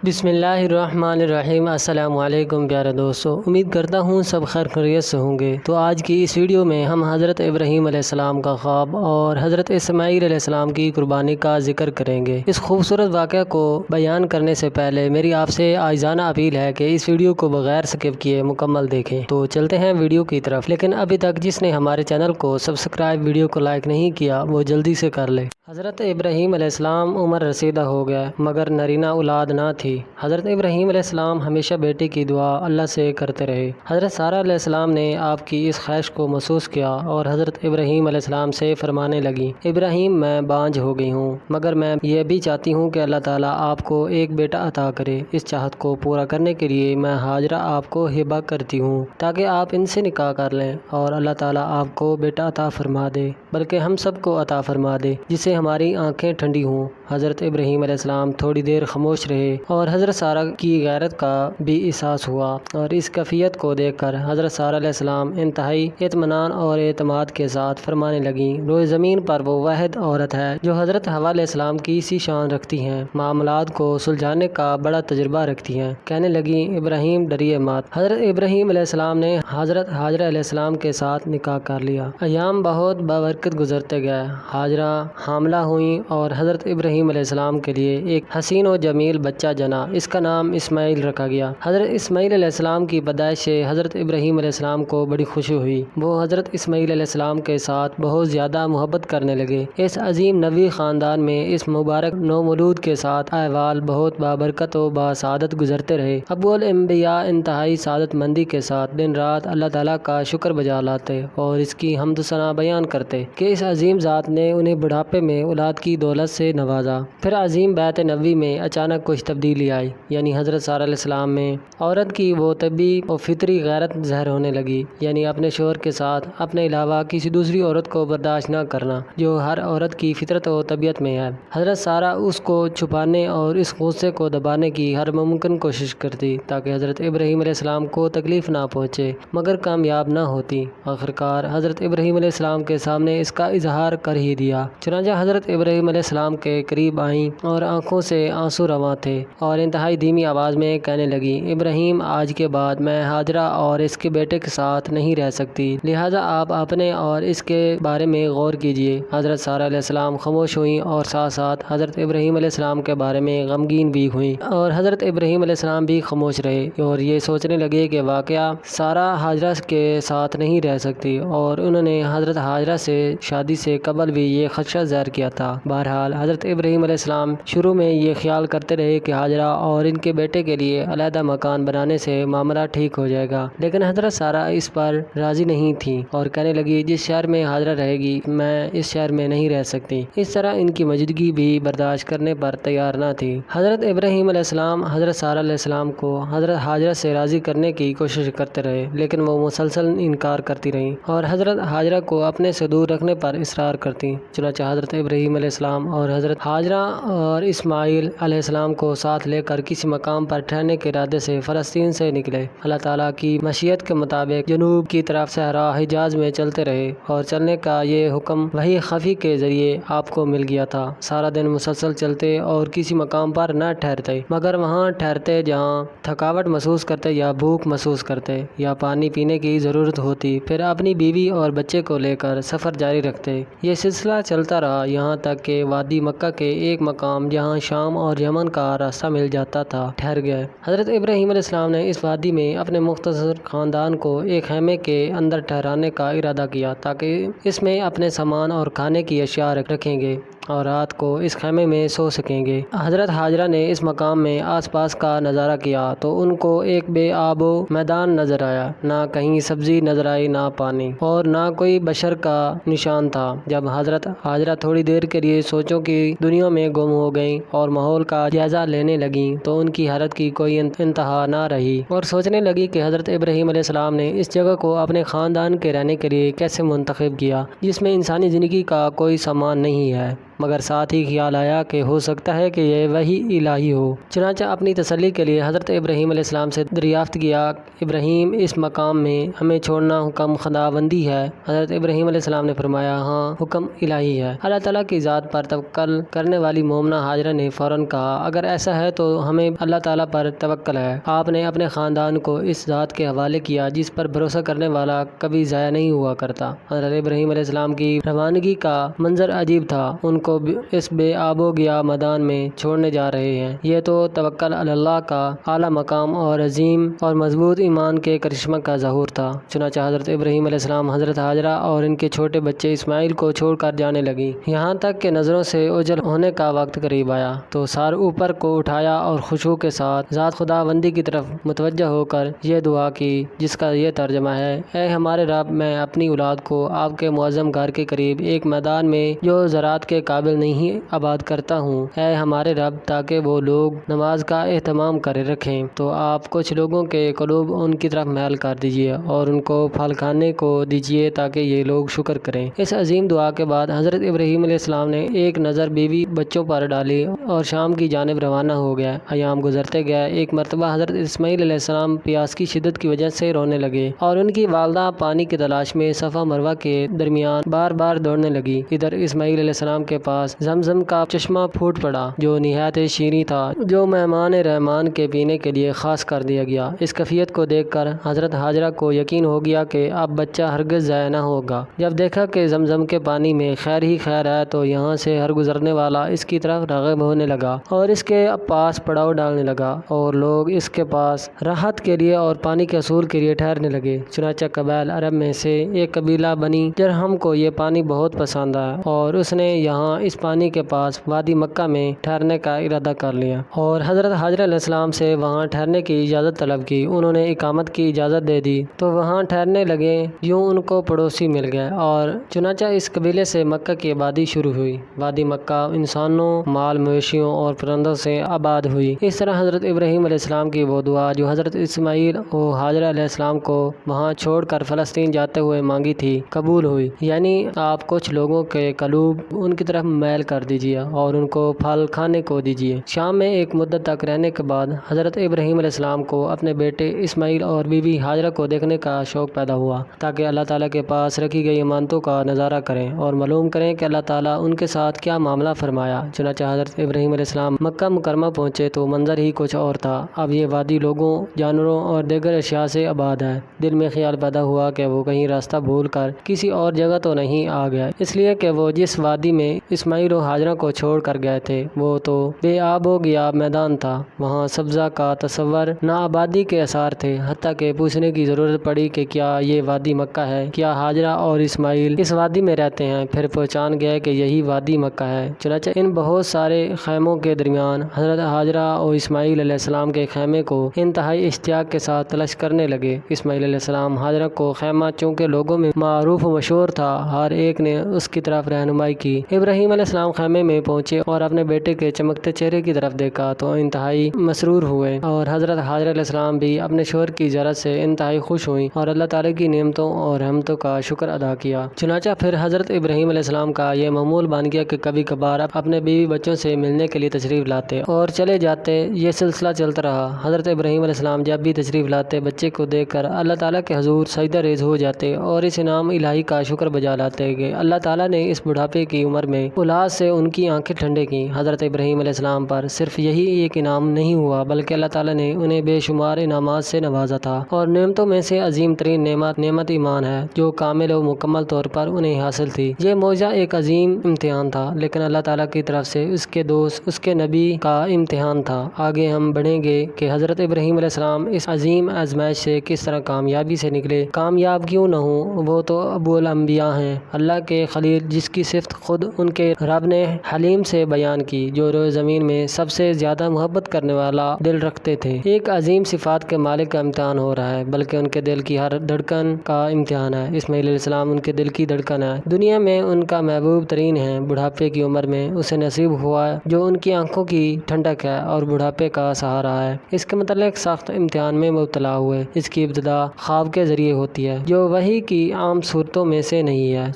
بسم اللہ الرحمن الرحیم۔ السلام علیکم پیارے دوستو، امید کرتا ہوں سب خیر خیریت سے ہوں گے۔ تو آج کی اس ویڈیو میں ہم حضرت ابراہیم علیہ السلام کا خواب اور حضرت اسماعیل علیہ السلام کی قربانی کا ذکر کریں گے۔ اس خوبصورت واقعہ کو بیان کرنے سے پہلے میری آپ سے عاجزانہ اپیل ہے کہ اس ویڈیو کو بغیر سکپ کیے مکمل دیکھیں۔ تو چلتے ہیں ویڈیو کی طرف، لیکن ابھی تک جس نے ہمارے چینل کو سبسکرائب، ویڈیو کو لائک نہیں کیا وہ جلدی سے کر لے۔ حضرت ابراہیم علیہ السلام عمر رسیدہ ہو گئے مگر نرینہ اولاد نہ تھی۔ حضرت ابراہیم علیہ السلام ہمیشہ بیٹے کی دعا اللہ سے کرتے رہے۔ حضرت سارہ علیہ السلام نے آپ کی اس خواہش کو محسوس کیا اور حضرت ابراہیم علیہ السلام سے فرمانے لگی، ابراہیم میں بانجھ ہو گئی ہوں مگر میں یہ بھی چاہتی ہوں کہ اللہ تعالیٰ آپ کو ایک بیٹا عطا کرے۔ اس چاہت کو پورا کرنے کے لیے میں ہاجرہ آپ کو ہبہ کرتی ہوں تاکہ آپ ان سے نکاح کر لیں اور اللہ تعالیٰ آپ کو بیٹا عطا فرما دے، بلکہ ہم سب کو عطا فرما دے جس سے ہماری آنکھیں ٹھنڈی ہوں۔ حضرت ابراہیم علیہ السلام تھوڑی دیر خاموش رہے اور حضرت سارہ کی غیرت کا بھی احساس ہوا، اور اس کیفیت کو دیکھ کر حضرت سارہ علیہ السلام انتہائی اطمینان اور اعتماد کے ساتھ فرمانے لگیں، روئے زمین پر وہ واحد عورت ہے جو حضرت حوا علیہ السلام کی سی شان رکھتی ہیں، معاملات کو سلجھانے کا بڑا تجربہ رکھتی ہیں۔ کہنے لگیں، ابراہیم ڈریے مت۔ حضرت ابراہیم علیہ السلام نے حضرت ہاجرہ علیہ السلام کے ساتھ نکاح کر لیا۔ ایام بہت بابرکت گزرتے گئے۔ ہاجرہ حاملہ ہوئیں اور حضرت ابراہیم علیہ السلام کے لیے ایک حسین و جمیل بچہ جنا، اس کا نام اسماعیل رکھا گیا۔ حضرت اسماعیل علیہ السلام کی پیدائش سے حضرت ابراہیم علیہ السلام کو بڑی خوشی ہوئی۔ وہ حضرت اسماعیل علیہ السلام کے ساتھ بہت زیادہ محبت کرنے لگے۔ اس عظیم نبی خاندان میں اس مبارک نومولود کے ساتھ احوال بہت بابرکت و باسعادت گزرتے رہے۔ ابو الانبیاء انتہائی سعادت مندی کے ساتھ دن رات اللہ تعالیٰ کا شکر بجا لاتے اور اس کی حمد و ثنا بیان کرتے کہ اس عظیم ذات نے انہیں بڑھاپے میں اولاد کی دولت سے نوازا۔ پھر عظیم بیت نبوی میں اچانک کچھ تبدیلی آئی، یعنی حضرت سارہ علیہ السلام میں عورت کی وہ طبی و فطری غیرت ظاہر ہونے لگی، یعنی اپنے شوہر کے ساتھ اپنے علاوہ کسی دوسری عورت کو برداشت نہ کرنا، جو ہر عورت کی فطرت و طبیعت میں ہے۔ حضرت سارہ اس کو چھپانے اور اس غصے کو دبانے کی ہر ممکن کوشش کرتی تاکہ حضرت ابراہیم علیہ السلام کو تکلیف نہ پہنچے، مگر کامیاب نہ ہوتی۔ آخرکار حضرت ابراہیم علیہ السلام کے سامنے اس کا اظہار کر ہی دیا۔ چنانچہ حضرت ابراہیم علیہ السلام کے قریب آئیں اور آنکھوں سے آنسو رواں تھے اور انتہائی دھیمی آواز میں کہنے لگی، ابراہیم آج کے بعد میں ہاجرہ اور اس کے بیٹے کے ساتھ نہیں رہ سکتی، لہٰذا آپ اپنے اور اس کے بارے میں غور کیجیے۔ حضرت سارہ علیہ السلام خاموش ہوئیں اور ساتھ ساتھ حضرت ابراہیم علیہ السلام کے بارے میں غمگین بھی ہوئیں، اور حضرت ابراہیم علیہ السلام بھی خاموش رہے اور یہ سوچنے لگے کہ واقعہ سارہ ہاجرہ کے ساتھ نہیں رہ سکتی، اور انہوں نے حضرت ہاجرہ سے شادی سے قبل بھی یہ خدشہ ظاہر کیا تھا۔ بہرحال حضرت ابراہیم علیہ السلام شروع میں یہ خیال کرتے رہے کہ ہاجرہ اور ان کے بیٹے کے لیے علیحدہ مکان بنانے سے معاملہ ٹھیک ہو جائے گا، لیکن حضرت سارہ اس پر راضی نہیں تھی اور کہنے لگی، جس شہر میں ہاجرہ رہے گی میں اس شہر میں نہیں رہ سکتی۔ اس طرح ان کی موجودگی بھی برداشت کرنے پر تیار نہ تھی۔ حضرت ابراہیم علیہ السلام حضرت سارہ علیہ السلام کو حضرت ہاجرہ سے راضی کرنے کی کوشش کرتے رہے، لیکن وہ مسلسل انکار کرتی رہیں اور حضرت ہاجرہ کو اپنے سے دور رکھنے پر اصرار کرتی۔ چنانچہ حضرت ابراہیم علیہ السلام اور حضرت ہاجرہ اور اسماعیل علیہ السلام کو ساتھ لے کر کسی مقام پر ٹھہرنے کے ارادے سے فلسطین سے نکلے۔ اللہ تعالیٰ کی مشیت کے مطابق جنوب کی طرف صحرا حجاز میں چلتے رہے اور چلنے کا یہ حکم وحی خفی کے ذریعے آپ کو مل گیا تھا۔ سارا دن مسلسل چلتے اور کسی مقام پر نہ ٹھہرتے، مگر وہاں ٹھہرتے جہاں تھکاوٹ محسوس کرتے یا بھوک محسوس کرتے یا پانی پینے کی ضرورت ہوتی، پھر اپنی بیوی اور بچے کو لے کر سفر جاری رکھتے۔ یہ سلسلہ چلتا رہا یہاں تک کہ وادی مکہ کے ایک مقام جہاں شام اور یمن کا راستہ مل جاتا تھا ٹھہر گئے۔ حضرت ابراہیم علیہ السلام نے اس وادی میں اپنے مختصر خاندان کو ایک خیمے کے اندر ٹھہرانے کا ارادہ کیا تاکہ اس میں اپنے سامان اور کھانے کی اشیاء رکھیں گے اور رات کو اس خیمے میں سو سکیں گے۔ حضرت ہاجرہ نے اس مقام میں آس پاس کا نظارہ کیا تو ان کو ایک بے آب و میدان نظر آیا، نہ کہیں سبزی نظر آئی، نہ پانی، اور نہ کوئی بشر کا نشان تھا۔ جب حضرت ہاجرہ تھوڑی دیر کے لیے سوچوں کی دنیا میں گم ہو گئیں اور ماحول کا جائزہ لینے لگیں تو ان کی حیرت کی کوئی انتہا نہ رہی اور سوچنے لگی کہ حضرت ابراہیم علیہ السلام نے اس جگہ کو اپنے خاندان کے رہنے کے لیے کیسے منتخب کیا جس میں انسانی زندگی کا کوئی سامان نہیں ہے۔ مگر ساتھ ہی خیال آیا کہ ہو سکتا ہے کہ یہ وحی الہی ہو۔ چنانچہ اپنی تسلی کے لیے حضرت ابراہیم علیہ السلام سے دریافت کیا، ابراہیم اس مقام میں ہمیں چھوڑنا حکم خداوندی ہے؟ حضرت ابراہیم علیہ السلام نے فرمایا، ہاں، حکم الہی ہے۔ اللہ تعالیٰ کی ذات پر توکل کرنے والی مومنہ ہاجرہ نے فوراً کہا، اگر ایسا ہے تو ہمیں اللہ تعالیٰ پر توکل ہے۔ آپ نے اپنے خاندان کو اس ذات کے حوالے کیا جس پر بھروسہ کرنے والا کبھی ضائع نہیں ہوا کرتا۔ حضرت ابراہیم علیہ السلام کی روانگی کا منظر عجیب تھا، ان کو اس بے آب و گیا میدان میں چھوڑنے جا رہے ہیں۔ یہ تو توکل علی اللہ کا اعلیٰ مقام اور عظیم اور مضبوط ایمان کے کرشمہ کا ظہور تھا۔ چنانچہ حضرت ابراہیم علیہ السلام حضرت ہاجرہ اور ان کے چھوٹے بچے اسماعیل کو چھوڑ کر جانے لگی، یہاں تک کہ نظروں سے اوجھل ہونے کا وقت قریب آیا تو سر اوپر کو اٹھایا اور خشوع کے ساتھ ذات خداوندی کی طرف متوجہ ہو کر یہ دعا کی، جس کا یہ ترجمہ ہے، اے ہمارے رب، میں اپنی اولاد کو آپ کے معظم گھر کے قریب ایک میدان میں جو زراعت کے قابل نہیں آباد کرتا ہوں، اے ہمارے رب، تاکہ وہ لوگ نماز کا اہتمام کرے رکھیں تو آپ کچھ لوگوں کے قلوب ان کی طرف میل کر دیجیے اور ان کو پھل کھانے کو دیجیے تاکہ یہ لوگ شکر کریں۔ اس عظیم دعا کے بعد حضرت ابراہیم علیہ السلام نے ایک نظر بیوی بچوں پر ڈالی اور شام کی جانب روانہ ہو گیا۔ ایام گزرتے گئے، ایک مرتبہ حضرت اسماعیل علیہ السلام پیاس کی شدت کی وجہ سے رونے لگے اور ان کی والدہ پانی کی تلاش میں صفا مروہ کے درمیان بار بار دوڑنے لگی۔ ادھر اسماعیل علیہ السلام کے پاس زمزم کا چشمہ پھوٹ پڑا جو نہایت شیریں تھا، جو مہمان رحمان کے پینے کے لیے خاص کر دیا گیا۔ اس کیفیت کو دیکھ کر حضرت ہاجرہ کو یقین ہو گیا کہ اب بچہ ہرگز ضائع نہ ہوگا۔ جب دیکھا کہ زمزم کے پانی میں خیر ہی خیر ہے تو یہاں سے ہر گزرنے والا اس کی طرف راغب ہونے لگا اور اس کے پاس پڑاؤ ڈالنے لگا اور لوگ اس کے پاس راحت کے لیے اور پانی کے حصول کے لیے ٹھہرنے لگے۔ چنانچہ قبائل عرب میں سے ایک قبیلہ بنی جرہم کو یہ پانی بہت پسند آیا اور اس نے یہاں اس پانی کے پاس وادی مکہ میں ٹھہرنے کا ارادہ کر لیا اور حضرت ہاجرہ علیہ السلام سے وہاں ٹھہرنے کی اجازت طلب کی۔ انہوں نے اقامت کی اجازت دے دی تو وہاں ٹھہرنے لگے۔ یوں ان کو پڑوسی مل گئے اور چنانچہ اس قبیلے سے مکہ کی آبادی شروع ہوئی۔ وادی مکہ انسانوں، مال مویشیوں اور پرندوں سے آباد ہوئی۔ اس طرح حضرت ابراہیم علیہ السلام کی وہ دعا جو حضرت اسماعیل و ہاجرہ علیہ السلام کو وہاں چھوڑ کر فلسطین جاتے ہوئے مانگی تھی، قبول ہوئی، یعنی آپ کچھ لوگوں کے قلوب ان کی طرف میل کر دیجیے اور ان کو پھل کھانے کو دیجیے۔ شام میں ایک مدت تک رہنے کے بعد حضرت ابراہیم علیہ السلام کو اپنے بیٹے اسماعیل اور بیوی ہاجرہ کو دیکھنے کا شوق پیدا ہوا تاکہ اللہ تعالیٰ کے پاس رکھی گئی امانتوں کا نظارہ کریں اور معلوم کریں کہ اللہ تعالیٰ ان کے ساتھ کیا معاملہ فرمایا۔ چنانچہ حضرت ابراہیم علیہ السلام مکہ مکرمہ پہنچے تو منظر ہی کچھ اور تھا۔ اب یہ وادی لوگوں، جانوروں اور دیگر اشیاء سے آباد ہے۔ دل میں خیال پیدا ہوا کہ وہ کہیں راستہ بھول کر کسی اور جگہ تو نہیں آ گیا، اس لیے کہ وہ جس وادی میں اسماعیل و ہاجرہ کو چھوڑ کر گئے تھے وہ تو بے آب و گیا میدان تھا، وہاں سبزہ کا تصور نہ آبادی کے آثار تھے، حتیٰ کہ پوچھنے کی ضرورت پڑی کہ کیا یہ وادی مکہ ہے، کیا ہاجرہ اور اسماعیل اس وادی میں رہتے ہیں؟ پھر پہچان گئے کہ یہی وادی مکہ ہے۔ چنانچہ ان بہت سارے خیموں کے درمیان حضرت ہاجرہ اور اسماعیل علیہ السلام کے خیمے کو انتہائی اشتیاق کے ساتھ تلاش کرنے لگے۔ اسماعیل علیہ السلام ہاجرہ کو خیمہ چونکہ لوگوں میں معروف و مشہور تھا، ہر ایک نے اس کی طرف رہنمائی کی۔ ابراہیم علیہ السلام خیمے میں پہنچے اور اپنے بیٹے کے چمکتے چہرے کی طرف دیکھا تو انتہائی مسرور ہوئے اور حضرت ہاجرہ علیہ السلام بھی اپنے شوہر کی زیارت سے انتہائی خوش ہوئیں اور اللہ تعالیٰ کی نعمتوں اور رحمتوں کا شکر ادا کیا۔ چنانچہ پھر حضرت ابراہیم علیہ السلام کا یہ معمول بن گیا کہ کبھی کبھار اپنے بیوی بچوں سے ملنے کے لیے تشریف لاتے اور چلے جاتے۔ یہ سلسلہ چلتا رہا۔ حضرت ابراہیم علیہ السلام جب بھی تشریف لاتے بچے کو دیکھ کر اللہ تعالیٰ کے حضور سجدہ ریز ہو جاتے اور اس انعام الہی کا شکر بجا لاتے کہ اللہ تعالیٰ نے اس بڑھاپے کی عمر میں اولاد سے ان کی آنکھیں ٹھنڈے کی۔ حضرت ابراہیم علیہ السلام پر صرف یہی ایک انعام نہیں ہوا بلکہ اللہ تعالیٰ نے انہیں بے شمار انعامات سے نوازا تھا، اور نعمتوں میں سے عظیم ترین نعمت ایمان ہے جو کامل و مکمل طور پر انہیں حاصل تھی۔ یہ معجزہ ایک عظیم امتحان تھا، لیکن اللہ تعالیٰ کی طرف سے اس کے دوست، اس کے نبی کا امتحان تھا۔ آگے ہم بڑھیں گے کہ حضرت ابراہیم علیہ السلام اس عظیم آزمائش سے کس طرح کامیابی سے نکلے۔ کامیاب کیوں نہ ہوں، وہ تو ابو الانبیاء ہیں، اللہ کے خلیل، جس کی صفت خود ان کے رب نے حلیم سے بیان کی، جو روئے زمین میں سب سے زیادہ محبت کرنے والا دل رکھتے تھے۔ ایک عظیم صفات کے مالک کا امتحان ہو رہا ہے، بلکہ ان کے دل کی ہر دھڑکن کا امتحان ہے۔ اسماعیل علیہ السلام ان کے دل کی دھڑکن ہے، دنیا میں ان کا محبوب ترین ہے۔ بڑھاپے کی عمر میں اسے نصیب ہوا جو ان کی آنکھوں کی ٹھنڈک ہے اور بڑھاپے کا سہارا ہے۔ اس کے متعلق سخت امتحان میں مبتلا ہوئے۔ اس کی ابتدا خواب کے ذریعے ہوتی ہے جو وحی کی عام صورتوں میں سے نہیں ہے۔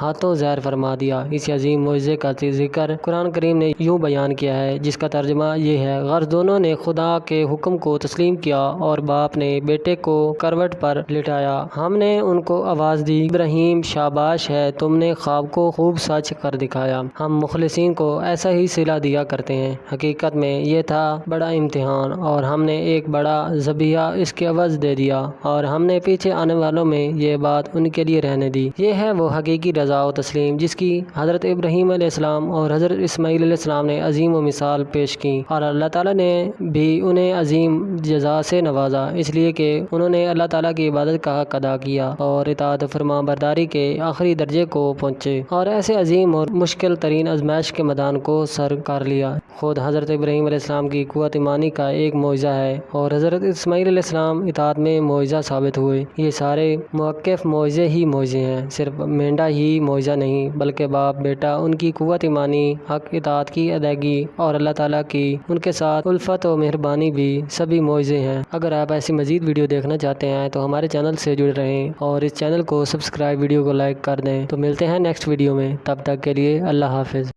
ہاتھوں ظاہر فرما دیا۔ اس عظیم معجزے کا ذکر قرآن کریم نے یوں بیان کیا ہے، جس کا ترجمہ یہ ہے: غرض دونوں نے خدا کے حکم کو تسلیم کیا اور باپ نے بیٹے کو کروٹ پر لٹایا۔ ہم نے ان کو آواز دی، ابراہیم شاباش ہے، تم نے خواب کو خوب سچ کر دکھایا۔ ہم مخلصین کو ایسا ہی صلہ دیا کرتے ہیں۔ حقیقت میں یہ تھا بڑا امتحان، اور ہم نے ایک بڑا ذبیحہ اس کے عوض دے دیا، اور ہم نے پیچھے آنے والوں میں یہ بات ان کے لیے رہنے دی۔ یہ ہے وہ حقیقی رضا و تسلیم جس کی حضرت ابراہیم علیہ السلام اور حضرت اسماعیل علیہ السلام نے عظیم و مثال پیش کی، اور اللہ تعالیٰ نے بھی انہیں عظیم جزا سے نوازا، اس لیے کہ انہوں نے اللہ تعالیٰ کی عبادت کا حق ادا کیا اور اطاعت فرما برداری کے آخری درجے کو پہنچے، اور ایسے عظیم اور مشکل ترین آزمائش کے میدان کو سر کر لیا۔ خود حضرت ابراہیم علیہ السلام کی قوت ایمانی کا ایک معجزہ ہے، اور حضرت اسماعیل علیہ السلام اطاعت میں معجزہ ثابت ہوئے۔ یہ سارے موقف معجزے ہی معجزے ہیں، صرف مینڈا ہی معجزہ نہیں، بلکہ باپ بیٹا، ان کی قوت ایمانی، حق اطاعت کی ادائیگی، اور اللہ تعالیٰ کی ان کے ساتھ الفت و مہربانی بھی سبھی معجزے ہیں۔ اگر آپ ایسی مزید ویڈیو دیکھنا چاہتے ہیں تو ہمارے چینل سے جڑے رہیں اور اس چینل کو سبسکرائب، ویڈیو کو لائک کر دیں۔ تو ملتے ہیں نیکسٹ ویڈیو میں، تب تک کے لیے اللہ حافظ۔